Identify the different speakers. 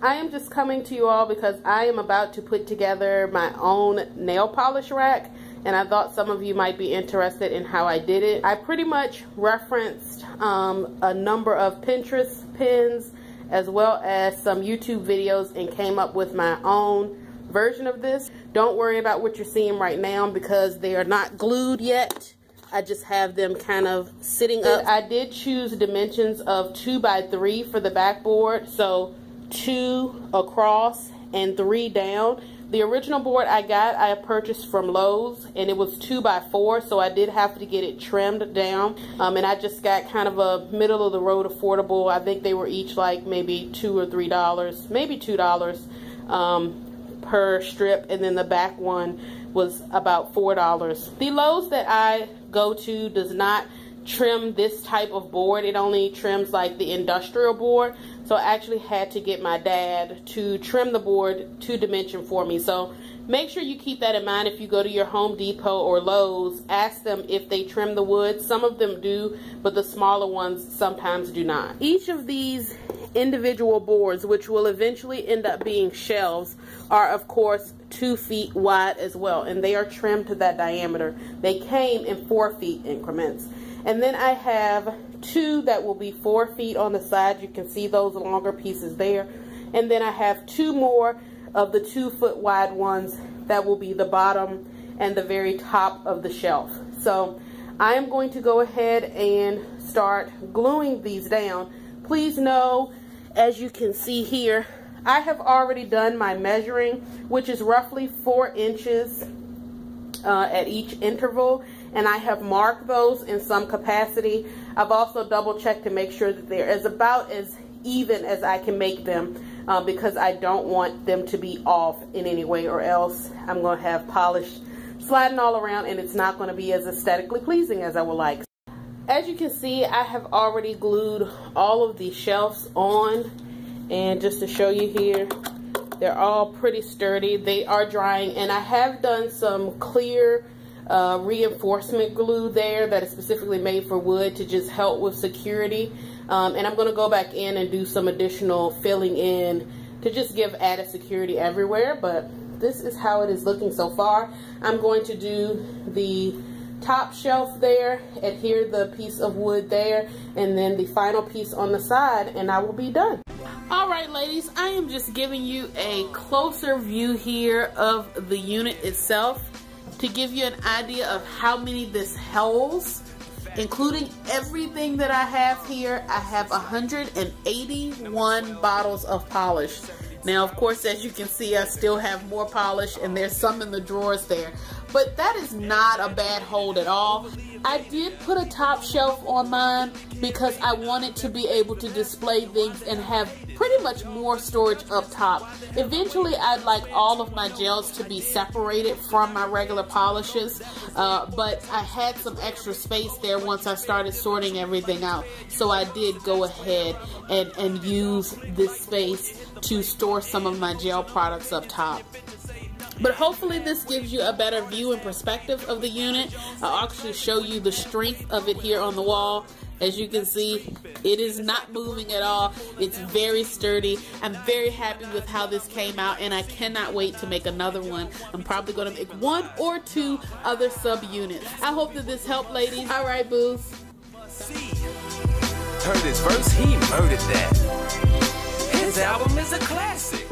Speaker 1: I am just coming to you all because I am about to put together my own nail polish rack, and I thought some of you might be interested in how I did it. I pretty much referenced a number of Pinterest pins as well as some YouTube videos and came up with my own version of this. Don't worry about what you're seeing right now because they are not glued yet. I just have them kind of sitting up. I did choose dimensions of 2 by 3 for the backboard, so 2 across and 3 down. The original board I purchased from Lowe's, and it was 2 by 4, so I did have to get it trimmed down. And I just got kind of a middle of the road affordable. I think they were each like maybe $2 or $3, maybe $2 per strip, and then the back one was about $4. The Lowe's that I go to does not trim this type of board. It only trims like the industrial board, so I actually had to get my dad to trim the board to dimension for me. So make sure you keep that in mind if you go to your Home Depot or Lowe's. Ask them if they trim the wood. Some of them do, but the smaller ones sometimes do not. Each of these individual boards, which will eventually end up being shelves, are of course 2 feet wide as well, and they are trimmed to that diameter. They came in 4 feet increments. And then I have 2 that will be 4 feet on the side. You can see those longer pieces there. And then I have 2 more of the 2 foot wide ones that will be the bottom and the very top of the shelf. So I am going to go ahead and start gluing these down. Please know, as you can see here, I have already done my measuring, which is roughly 4 inches at each interval, and I have marked those in some capacity. I've also double checked to make sure that they're about as even as I can make them, because I don't want them to be off in any way, or else I'm going to have polish sliding all around and it's not going to be as aesthetically pleasing as I would like. As you can see, I have already glued all of the shelves on, and just to show you here, they're all pretty sturdy. They are drying, and I have done some clear reinforcement glue there that is specifically made for wood to just help with security. And I'm going to go back in and do some additional filling in to just give added security everywhere. But this is how it is looking so far. I'm going to do the top shelf there, adhere the piece of wood there, and then the final piece on the side, and I will be done. Alright ladies, I am just giving you a closer view here of the unit itself to give you an idea of how many this holds, including everything that I have here. I have 181 bottles of polish. Now, of course, as you can see, I still have more polish, and there's some in the drawers there. But that is not a bad hold at all. I did put a top shelf on mine because I wanted to be able to display things and have pretty much more storage up top. Eventually, I'd like all of my gels to be separated from my regular polishes, but I had some extra space there once I started sorting everything out. So I did go ahead and use this space to store some of my gel products up top. But hopefully this gives you a better view and perspective of the unit. I'll actually show you the strength of it here on the wall. As you can see, it is not moving at all. It's very sturdy. I'm very happy with how this came out, and I cannot wait to make another one. I'm probably going to make 1 or 2 other sub-units. I hope that this helped, ladies. All right, boos.
Speaker 2: Heard his verse, he murdered that. His album is a classic.